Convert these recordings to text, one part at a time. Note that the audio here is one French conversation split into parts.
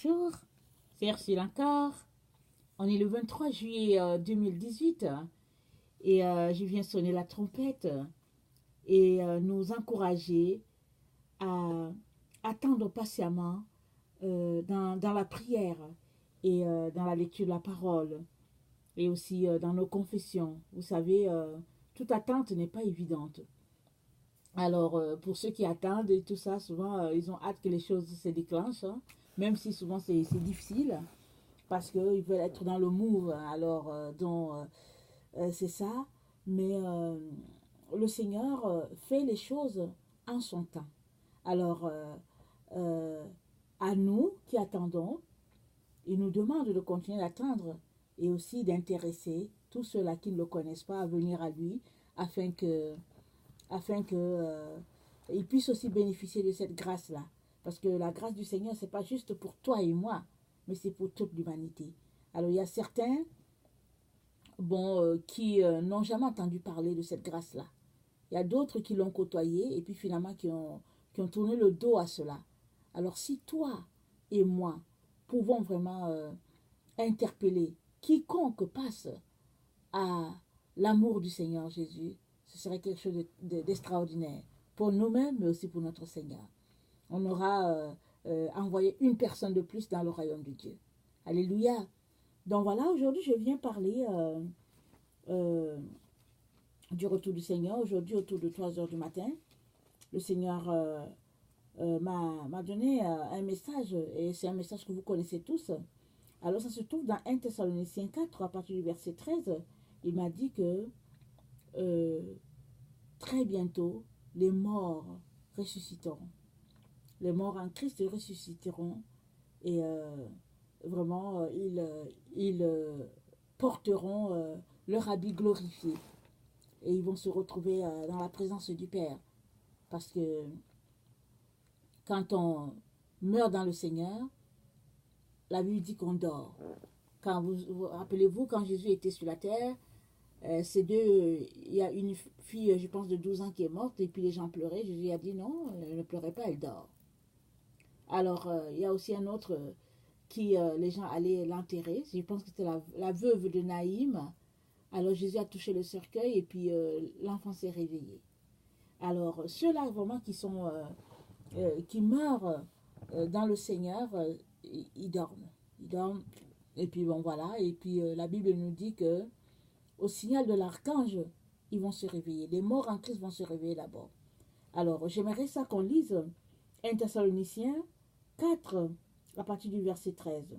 bonjour, c'est Ursule encore. On est le 23 juillet 2018 et je viens sonner la trompette et nous encourager à attendre patiemment dans la prière et dans la lecture de la parole et aussi dans nos confessions. Vous savez, toute attente n'est pas évidente. Alors, pour ceux qui attendent et tout ça, souvent, ils ont hâte que les choses se déclenchent, hein, même si souvent c'est difficile, parce qu'ils veulent être dans le move. Alors, c'est ça. Mais le Seigneur fait les choses en son temps. Alors, euh, à nous qui attendons, il nous demande de continuer d'attendre et aussi d'intéresser tous ceux-là qui ne le connaissent pas à venir à lui afin que ils puissent aussi bénéficier de cette grâce-là. Parce que la grâce du Seigneur, ce n'est pas juste pour toi et moi, mais c'est pour toute l'humanité. Alors, il y a certains qui n'ont jamais entendu parler de cette grâce-là. Il y a d'autres qui l'ont côtoyé et puis finalement qui ont tourné le dos à cela. Alors, si toi et moi pouvons vraiment interpeller quiconque passe à l'amour du Seigneur Jésus, ce serait quelque chose d'extraordinaire pour nous-mêmes, mais aussi pour notre Seigneur. On aura envoyé une personne de plus dans le royaume de Dieu. Alléluia. Donc voilà, aujourd'hui, je viens parler euh, du retour du Seigneur. Aujourd'hui, autour de 3 heures du matin, le Seigneur m'a donné un message, et c'est un message que vous connaissez tous. Alors, ça se trouve dans 1 Thessaloniciens 4, à partir du verset 13. Il m'a dit que euh, très bientôt, les morts ressusciteront. Les morts en Christ ressusciteront et vraiment, ils porteront leur habit glorifié et ils vont se retrouver dans la présence du Père. Parce que quand on meurt dans le Seigneur, la Bible dit qu'on dort. Quand vous rappelez-vous, quand Jésus était sur la terre, il y a une fille, je pense, de 12 ans qui est morte, et puis les gens pleuraient. Jésus a dit non, elle ne pleurait pas, elle dort. Alors, il y a aussi un autre les gens allaient l'enterrer. Je pense que c'était la veuve de Naïm. Alors, Jésus a touché le cercueil, et puis l'enfant s'est réveillé. Alors, ceux-là vraiment qui meurent dans le Seigneur, ils dorment. Ils dorment. Et puis, bon, voilà. Et puis, la Bible nous dit que au signal de l'archange, ils vont se réveiller. Les morts en Christ vont se réveiller d'abord. Alors, j'aimerais ça qu'on lise 1 Thessaloniciens 4, à partir du verset 13.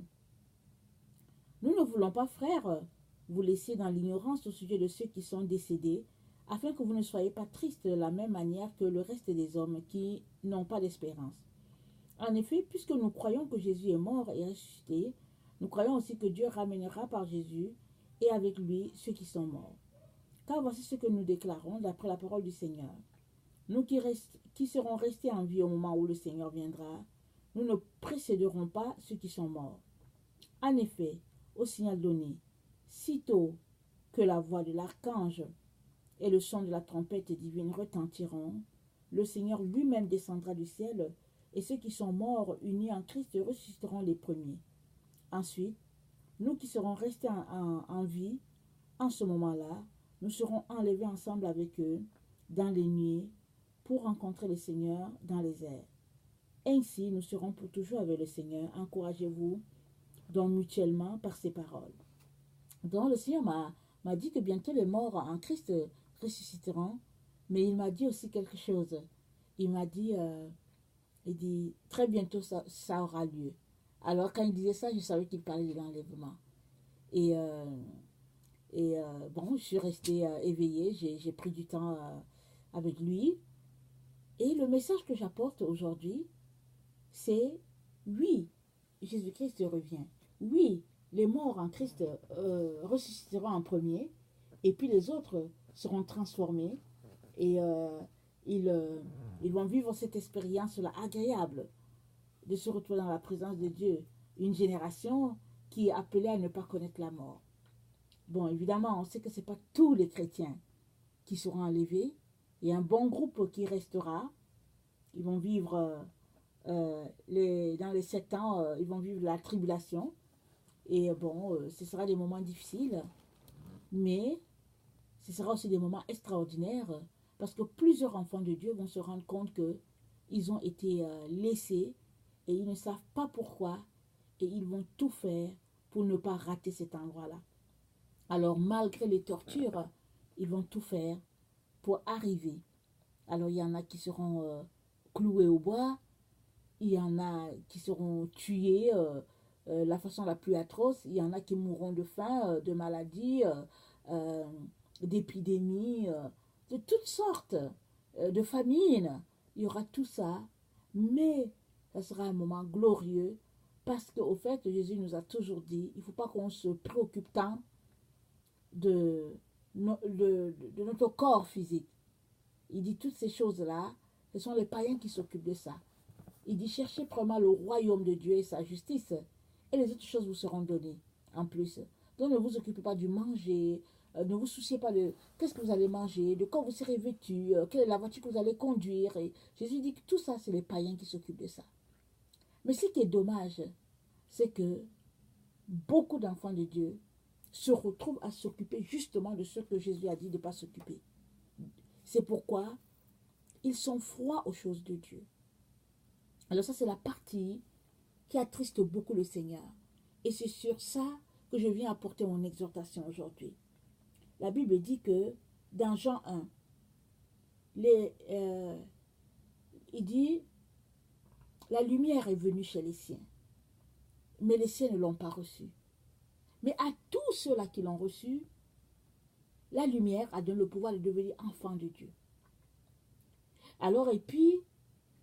Nous ne voulons pas, frères, vous laisser dans l'ignorance au sujet de ceux qui sont décédés, afin que vous ne soyez pas tristes de la même manière que le reste des hommes qui n'ont pas d'espérance. En effet, puisque nous croyons que Jésus est mort et ressuscité, nous croyons aussi que Dieu ramènera par Jésus et avec lui ceux qui sont morts. Car voici ce que nous déclarons d'après la parole du Seigneur. Nous qui serons restés en vie au moment où le Seigneur viendra, nous ne précéderons pas ceux qui sont morts. En effet, au signal donné, sitôt que la voix de l'archange et le son de la trompette divine retentiront, le Seigneur lui-même descendra du ciel, et ceux qui sont morts unis en Christ ressusciteront les premiers. Ensuite, nous qui serons restés en vie, en ce moment-là, nous serons enlevés ensemble avec eux dans les nuées pour rencontrer le Seigneur dans les airs. Ainsi, nous serons pour toujours avec le Seigneur. Encouragez-vous donc mutuellement par ces paroles. Donc, le Seigneur m'a dit que bientôt les morts en Christ ressusciteront, mais il m'a dit aussi quelque chose. Il m'a dit, très bientôt ça aura lieu. Alors, quand il disait ça, je savais qu'il parlait de l'enlèvement. Et, bon, je suis restée éveillée, j'ai pris du temps avec lui. Et le message que j'apporte aujourd'hui, c'est oui, Jésus-Christ revient. Oui, les morts en Christ ressusciteront en premier, et puis les autres seront transformés, et ils vont vivre cette expérience-là agréable de se retrouver dans la présence de Dieu. Une génération qui est appelée à ne pas connaître la mort. Bon, évidemment, on sait que ce n'est pas tous les chrétiens qui seront enlevés. Il y a un bon groupe qui restera. Ils vont vivre dans les 7 ans, ils vont vivre la tribulation. Et bon, ce sera des moments difficiles, mais ce sera aussi des moments extraordinaires parce que plusieurs enfants de Dieu vont se rendre compte qu'ils ont été laissés et ils ne savent pas pourquoi et ils vont tout faire pour ne pas rater cet endroit-là. Alors, malgré les tortures, ils vont tout faire pour arriver. Alors, il y en a qui seront cloués au bois, il y en a qui seront tués la façon la plus atroce, il y en a qui mourront de faim, de maladies, d'épidémies, de toutes sortes, de famines. Il y aura tout ça, mais ça sera un moment glorieux parce qu'au fait, Jésus nous a toujours dit, il ne faut pas qu'on se préoccupe tant de notre corps physique. Il dit toutes ces choses-là, ce sont les païens qui s'occupent de ça. Il dit cherchez premièrement le royaume de Dieu et sa justice, et les autres choses vous seront données en plus. Donc ne vous occupez pas du manger, ne vous souciez pas de qu'est-ce que vous allez manger, de quoi vous serez vêtu, quelle est la voiture que vous allez conduire. Et Jésus dit que tout ça, c'est les païens qui s'occupent de ça. Mais ce qui est dommage, c'est que beaucoup d'enfants de Dieu se retrouvent à s'occuper justement de ce que Jésus a dit de ne pas s'occuper. C'est pourquoi ils sont froids aux choses de Dieu. Alors ça, c'est la partie qui attriste beaucoup le Seigneur. Et c'est sur ça que je viens apporter mon exhortation aujourd'hui. La Bible dit que dans Jean 1, il dit, la lumière est venue chez les siens, mais les siens ne l'ont pas reçue. Mais à tous ceux-là qui l'ont reçue, la lumière a donné le pouvoir de devenir enfant de Dieu. Alors, et puis,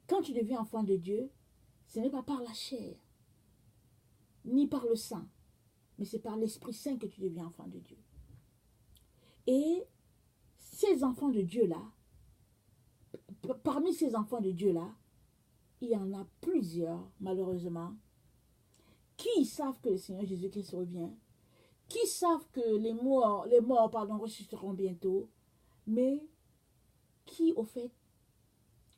quand tu deviens enfant de Dieu, ce n'est pas par la chair, ni par le sang, mais c'est par l'Esprit Saint que tu deviens enfant de Dieu. Et ces enfants de Dieu-là, parmi ces enfants de Dieu-là, il y en a plusieurs, malheureusement, qui savent que le Seigneur Jésus-Christ revient, qui savent que les morts ressusciteront bientôt, mais qui, au fait,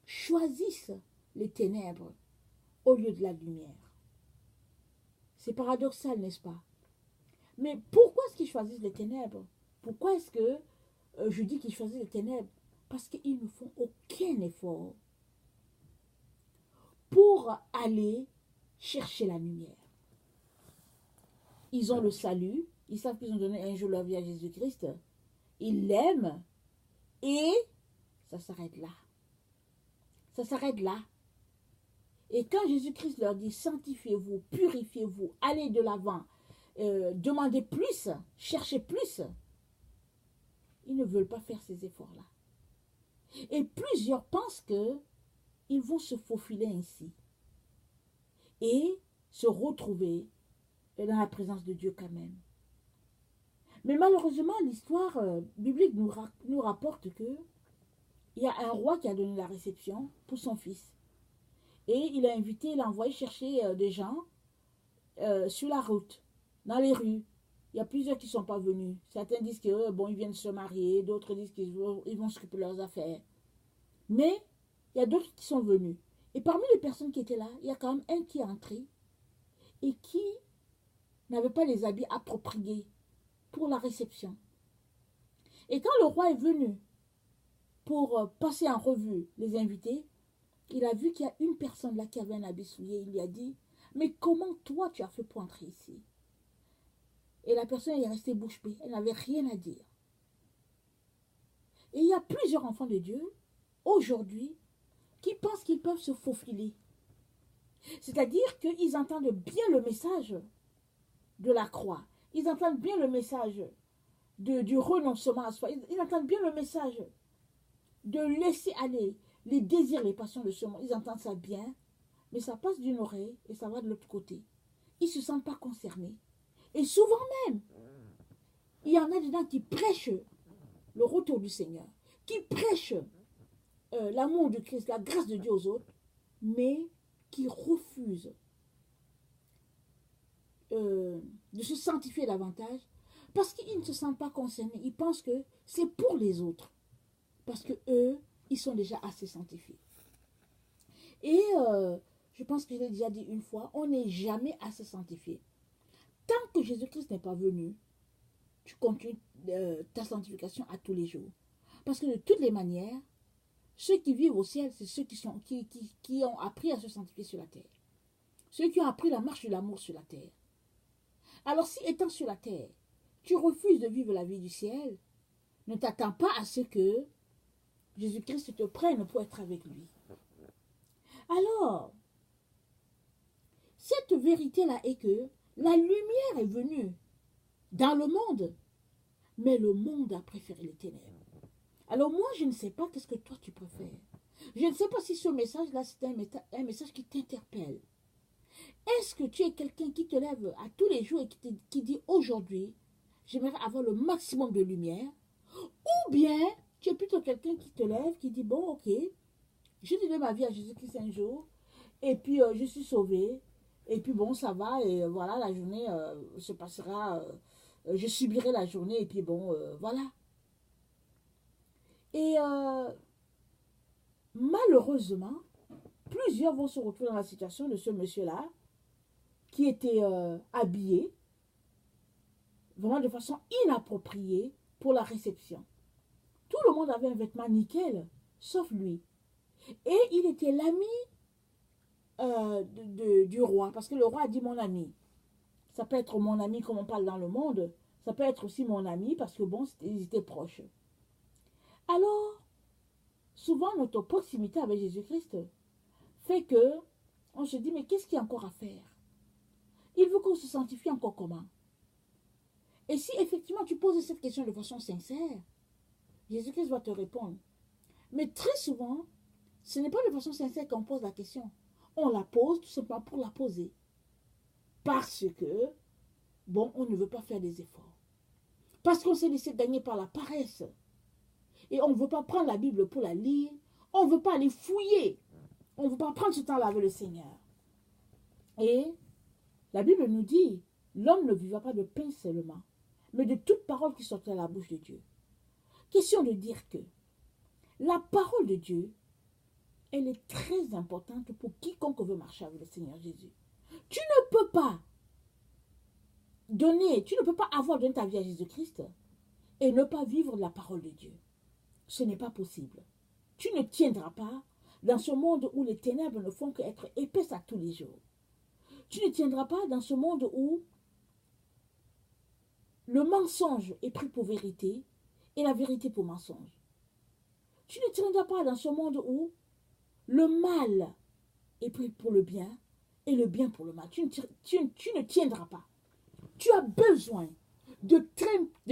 choisissent les ténèbres au lieu de la lumière. C'est paradoxal, n'est-ce pas? Mais pourquoi est-ce qu'ils choisissent les ténèbres? Pourquoi est-ce que je dis qu'ils choisissent les ténèbres? Parce qu'ils ne font aucun effort pour aller chercher la lumière. Ils ont le salut, ils savent qu'ils ont donné un jour leur vie à Jésus-Christ, ils l'aiment et ça s'arrête là. Ça s'arrête là. Et quand Jésus-Christ leur dit sanctifiez-vous, purifiez-vous, allez de l'avant, demandez plus, cherchez plus, ils ne veulent pas faire ces efforts-là. Et plusieurs pensent qu'ils vont se faufiler ainsi et se retrouver dans la présence de Dieu quand même. Mais malheureusement, l'histoire biblique nous rapporte que il y a un roi qui a donné la réception pour son fils. Et il a envoyé chercher des gens sur la route, dans les rues. Il y a plusieurs qui ne sont pas venus. Certains disent que bon, ils viennent se marier, d'autres disent qu'ils vont s'occuper de leurs affaires. Mais il y a d'autres qui sont venus. Et parmi les personnes qui étaient là, il y a quand même un qui est entré et qui n'avait pas les habits appropriés pour la réception. Et quand le roi est venu pour passer en revue les invités, il a vu qu'il y a une personne là qui avait un habit souillé. Il lui a dit, mais comment toi tu as fait pour entrer ici? Et la personne est restée bouche bée. Elle n'avait rien à dire. Et il y a plusieurs enfants de Dieu, aujourd'hui, qui pensent qu'ils peuvent se faufiler. C'est-à-dire qu'ils entendent bien le message de la croix. Ils entendent bien le message du renoncement à soi. Ils entendent bien le message de laisser aller les désirs, les passions de ce monde. Ils entendent ça bien, mais ça passe d'une oreille et ça va de l'autre côté. Ils ne se sentent pas concernés. Et souvent même, il y en a dedans qui prêchent le retour du Seigneur, qui prêchent l'amour du Christ, la grâce de Dieu aux autres, mais qui refusent de se sanctifier davantage parce qu'ils ne se sentent pas concernés. Ils pensent que c'est pour les autres. Parce que eux, ils sont déjà assez sanctifiés. Et je pense que je l'ai déjà dit une fois, on n'est jamais assez sanctifié. Tant que Jésus-Christ n'est pas venu, tu continues ta sanctification à tous les jours. Parce que de toutes les manières, ceux qui vivent au ciel, c'est ceux qui ont appris à se sanctifier sur la terre. Ceux qui ont appris la marche de l'amour sur la terre. Alors si étant sur la terre, tu refuses de vivre la vie du ciel, ne t'attends pas à ce que Jésus-Christ te prenne pour être avec lui. Alors, cette vérité-là est que la lumière est venue dans le monde, mais le monde a préféré les ténèbres. Alors moi, je ne sais pas qu'est-ce que toi tu préfères. Je ne sais pas si ce message-là, c'est un message qui t'interpelle. Est-ce que tu es quelqu'un qui te lève à tous les jours et qui dit aujourd'hui, j'aimerais avoir le maximum de lumière, ou bien tu es plutôt quelqu'un qui te lève, qui dit, bon, ok, je donne ma vie à Jésus-Christ un jour, et puis je suis sauvé, et puis bon, ça va, et voilà, la journée se passera, je subirai la journée, et puis bon, voilà. Et malheureusement, plusieurs vont se retrouver dans la situation de ce monsieur-là, qui était habillé, vraiment de façon inappropriée pour la réception. Tout le monde avait un vêtement nickel, sauf lui. Et il était l'ami du roi, parce que le roi a dit mon ami. Ça peut être mon ami comme on parle dans le monde, ça peut être aussi mon ami, parce que bon, ils étaient proches. Alors, souvent notre proximité avec Jésus-Christ fait que on se dit, mais qu'est-ce qu'il y a encore à faire? Il veut qu'on se sanctifie encore comment? Et si effectivement tu poses cette question de façon sincère, Jésus-Christ va te répondre. Mais très souvent, ce n'est pas de façon sincère qu'on pose la question. On la pose tout simplement pour la poser. Parce que, bon, on ne veut pas faire des efforts. Parce qu'on s'est laissé gagner par la paresse. Et on ne veut pas prendre la Bible pour la lire. On ne veut pas aller fouiller. On ne veut pas prendre ce temps-là avec le Seigneur. Et la Bible nous dit, l'homme ne vivra pas de pain seulement, mais de toute parole qui sortait de la bouche de Dieu. Question de dire que la parole de Dieu, elle est très importante pour quiconque veut marcher avec le Seigneur Jésus. Tu ne peux pas avoir donné ta vie à Jésus-Christ et ne pas vivre la parole de Dieu. Ce n'est pas possible. Tu ne tiendras pas dans ce monde où les ténèbres ne font qu'être épaisses à tous les jours. Tu ne tiendras pas dans ce monde où le mensonge est pris pour vérité et la vérité pour mensonge. Tu ne tiendras pas dans ce monde où le mal est pris pour le bien et le bien pour le mal. Tu ne tiendras pas. Tu as besoin de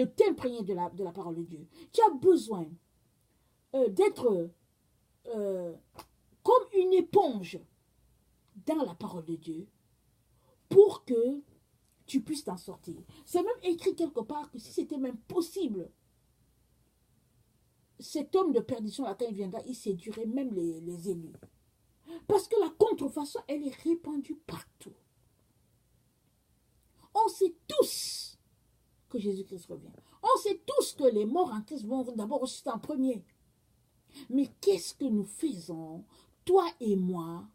t'imprégner de la parole de Dieu. Tu as besoin d'être comme une éponge dans la parole de Dieu pour que tu puisses t'en sortir. C'est même écrit quelque part que si c'était même possible, cet homme de perdition, là, quand il viendra, il séduirait même les élus. Parce que la contrefaçon, elle est répandue partout. On sait tous que Jésus-Christ revient. On sait tous que les morts en Christ vont d'abord ressusciter en premier. Mais qu'est-ce que nous faisons, toi et moi,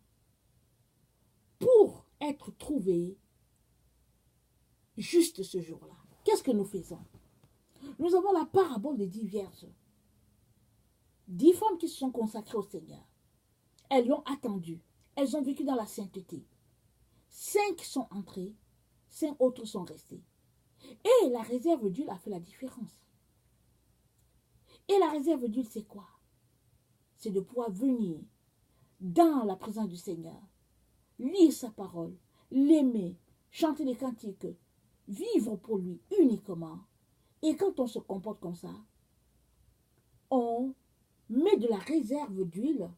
pour être trouvés juste ce jour-là? Qu'est-ce que nous faisons? Nous avons la parabole des 10 vierges. 10 femmes qui se sont consacrées au Seigneur. Elles l'ont attendu. Elles ont vécu dans la sainteté. 5 sont entrées, 5 autres sont restées. Et la réserve d'huile a fait la différence. Et la réserve d'huile, c'est quoi? C'est de pouvoir venir dans la présence du Seigneur, lire sa parole, l'aimer, chanter les cantiques, vivre pour lui uniquement. Et quand on se comporte comme ça, on met de la réserve d'huile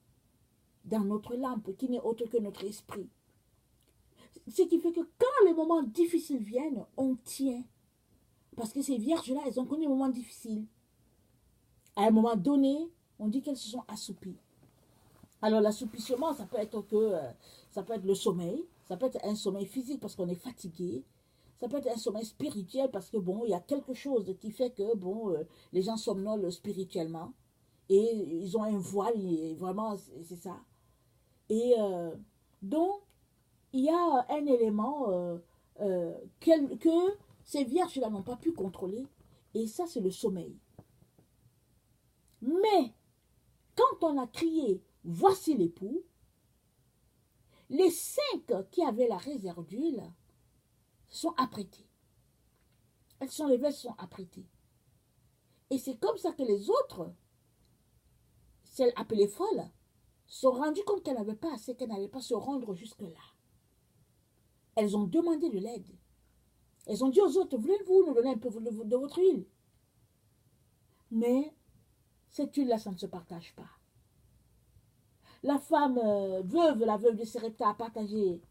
dans notre lampe qui n'est autre que notre esprit. Ce qui fait que quand les moments difficiles viennent, on tient. Parce que ces vierges-là, elles ont connu des moments difficiles. À un moment donné, on dit qu'elles se sont assoupies. Alors l'assoupissement, ça peut être le sommeil, ça peut être un sommeil physique parce qu'on est fatigué, ça peut être un sommeil spirituel parce que bon, il y a quelque chose qui fait que bon, les gens somnolent spirituellement et ils ont un voile, et vraiment c'est ça. Et Donc, il y a un élément que ces vierges-là n'ont pas pu contrôler. Et ça, c'est le sommeil. Mais, quand on a crié, voici l'époux, les 5 qui avaient la réserve d'huile sont apprêtés. Elles sont levées, elles sont apprêtées. Et c'est comme ça que les autres, celles appelées folles, sont rendues compte qu'elles n'avaient pas assez, qu'elles n'allaient pas se rendre jusque-là. Elles ont demandé de l'aide. Elles ont dit aux autres, voulez-vous nous donner un peu de votre huile? Mais cette huile-là, ça ne se partage pas. La femme veuve, la veuve de Sérepta, a partagé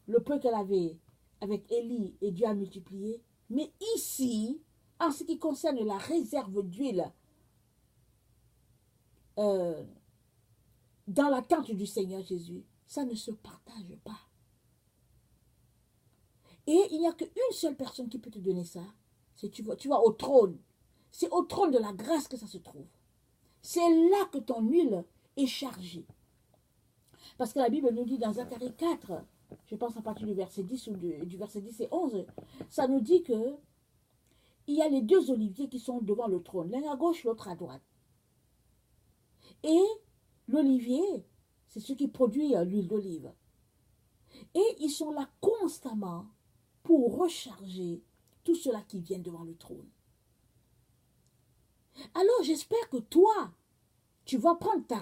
le peu qu'elle avait avec Élie et Dieu a multiplié. Mais ici, en ce qui concerne la réserve d'huile dans la tente du Seigneur Jésus, ça ne se partage pas. Et il n'y a qu'une seule personne qui peut te donner ça. C'est tu vas au trône. C'est au trône de la grâce que ça se trouve. C'est là que ton huile est chargée. Parce que la Bible nous dit dans Zacharie 4, je pense à partir du verset 10 ou du verset 10 et 11, ça nous dit que il y a les 2 oliviers qui sont devant le trône, l'un à gauche, l'autre à droite. Et l'olivier, c'est ce qui produit l'huile d'olive. Et ils sont là constamment pour recharger tout cela qui vient devant le trône. Alors j'espère que toi, tu vas prendre ta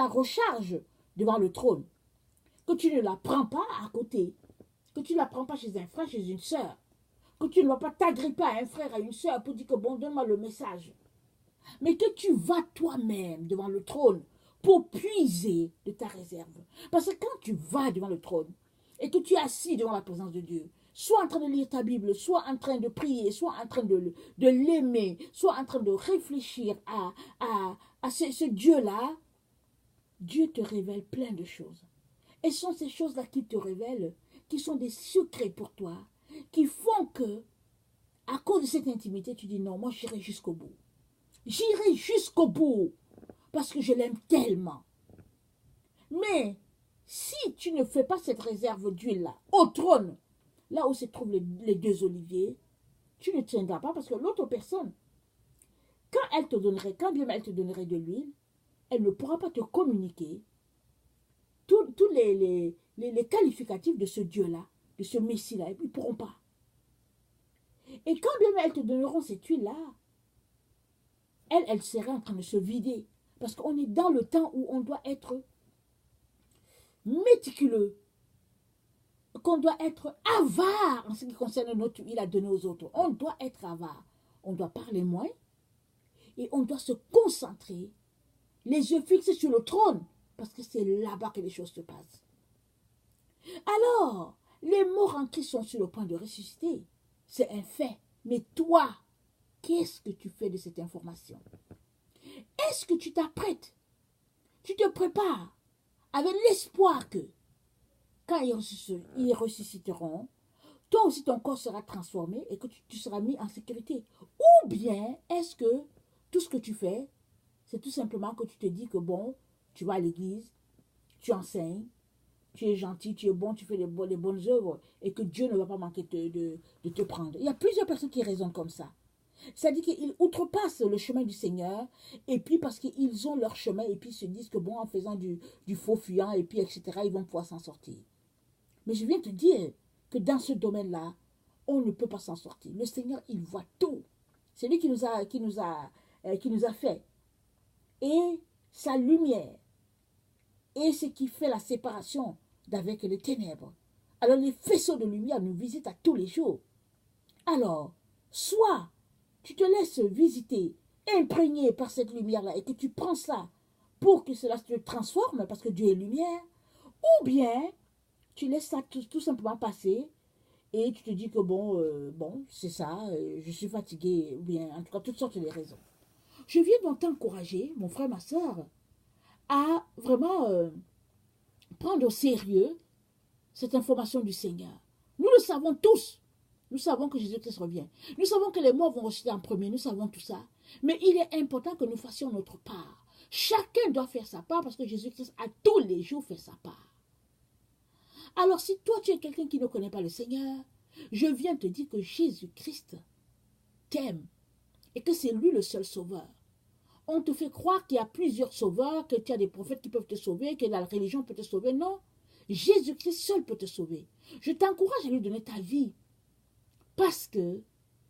recharge devant le trône. Que tu ne la prends pas à côté. Que tu ne la prends pas chez un frère, chez une sœur. Que tu ne vas pas t'agripper à un frère, à une sœur pour dire que bon, donne-moi le message. Mais que tu vas toi-même devant le trône pour puiser de ta réserve. Parce que quand tu vas devant le trône et que tu es assis devant la présence de Dieu, soit en train de lire ta Bible, soit en train de prier, soit en train de l'aimer, soit en train de réfléchir à ce Dieu-là, Dieu te révèle plein de choses. Et ce sont ces choses-là qu'il te révèle, qui sont des secrets pour toi, qui font que, à cause de cette intimité, tu dis non, moi j'irai jusqu'au bout. J'irai jusqu'au bout, parce que je l'aime tellement. Mais, si tu ne fais pas cette réserve d'huile-là, au trône, là où se trouvent les 2 oliviers, tu ne tiendras pas, parce que l'autre personne, quand bien elle te donnerait de l'huile, elle ne pourra pas te communiquer tous les qualificatifs de ce Dieu-là, de ce Messie-là, ils ne pourront pas. Et quand bien elles te donneront cette huile-là, elle serait en train de se vider. Parce qu'on est dans le temps où on doit être méticuleux, qu'on doit être avare en ce qui concerne notre huile à donner aux autres. On doit être avare. On doit parler moins et on doit se concentrer, les yeux fixés sur le trône, parce que c'est là-bas que les choses se passent. Alors, les morts en Christ sont sur le point de ressusciter. C'est un fait. Mais toi, qu'est-ce que tu fais de cette information? Est-ce que tu t'apprêtes? Tu te prépares avec l'espoir que, quand ils ressusciteront, toi aussi ton corps sera transformé et que tu seras mis en sécurité? Ou bien, est-ce que tout ce que tu fais, c'est tout simplement que tu te dis que bon, tu vas à l'église, tu enseignes, tu es gentil, tu es bon, tu fais les bonnes œuvres et que Dieu ne va pas manquer de te prendre. Il y a plusieurs personnes qui raisonnent comme ça. C'est-à-dire qu'ils outrepassent le chemin du Seigneur et puis parce qu'ils ont leur chemin et puis ils se disent que bon, en faisant du faux fuyant et puis etc., ils vont pouvoir s'en sortir. Mais je viens te dire que dans ce domaine-là, on ne peut pas s'en sortir. Le Seigneur, il voit tout. C'est lui qui nous a fait. Et sa lumière est ce qui fait la séparation d'avec les ténèbres. Alors les faisceaux de lumière nous visitent à tous les jours. Alors, soit tu te laisses visiter, imprégné par cette lumière-là, et que tu prends ça pour que cela se transforme, parce que Dieu est lumière, ou bien tu laisses ça tout simplement passer, et tu te dis que bon, c'est ça, je suis fatigué, ou bien en tout cas toutes sortes de raisons. Je viens donc t'encourager, mon frère, ma soeur, à vraiment prendre au sérieux cette information du Seigneur. Nous le savons tous. Nous savons que Jésus-Christ revient. Nous savons que les morts vont ressusciter en premier. Nous savons tout ça. Mais il est important que nous fassions notre part. Chacun doit faire sa part parce que Jésus-Christ a tous les jours fait sa part. Alors si toi tu es quelqu'un qui ne connaît pas le Seigneur, je viens te dire que Jésus-Christ t'aime et que c'est lui le seul sauveur. On te fait croire qu'il y a plusieurs sauveurs, que tu as des prophètes qui peuvent te sauver, que la religion peut te sauver. Non, Jésus-Christ seul peut te sauver. Je t'encourage à lui donner ta vie parce que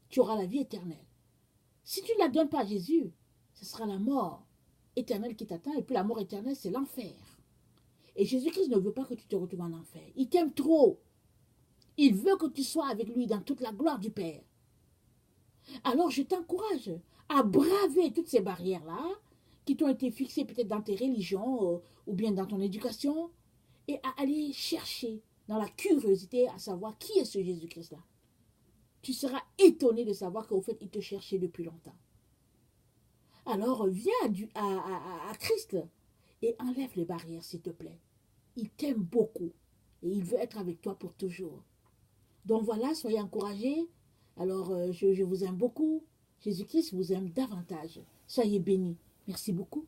tu auras la vie éternelle. Si tu ne la donnes pas à Jésus, ce sera la mort éternelle qui t'attend et puis la mort éternelle, c'est l'enfer. Et Jésus-Christ ne veut pas que tu te retrouves en enfer. Il t'aime trop. Il veut que tu sois avec lui dans toute la gloire du Père. Alors je t'encourage à braver toutes ces barrières-là qui t'ont été fixées peut-être dans tes religions ou bien dans ton éducation et à aller chercher dans la curiosité à savoir qui est ce Jésus-Christ-là. Tu seras étonné de savoir qu'au fait, il te cherchait depuis longtemps. Alors viens à Christ et enlève les barrières, s'il te plaît. Il t'aime beaucoup et il veut être avec toi pour toujours. Donc voilà, soyez encouragés. Alors, je vous aime beaucoup. Jésus-Christ vous aime davantage. Soyez bénis. Merci beaucoup.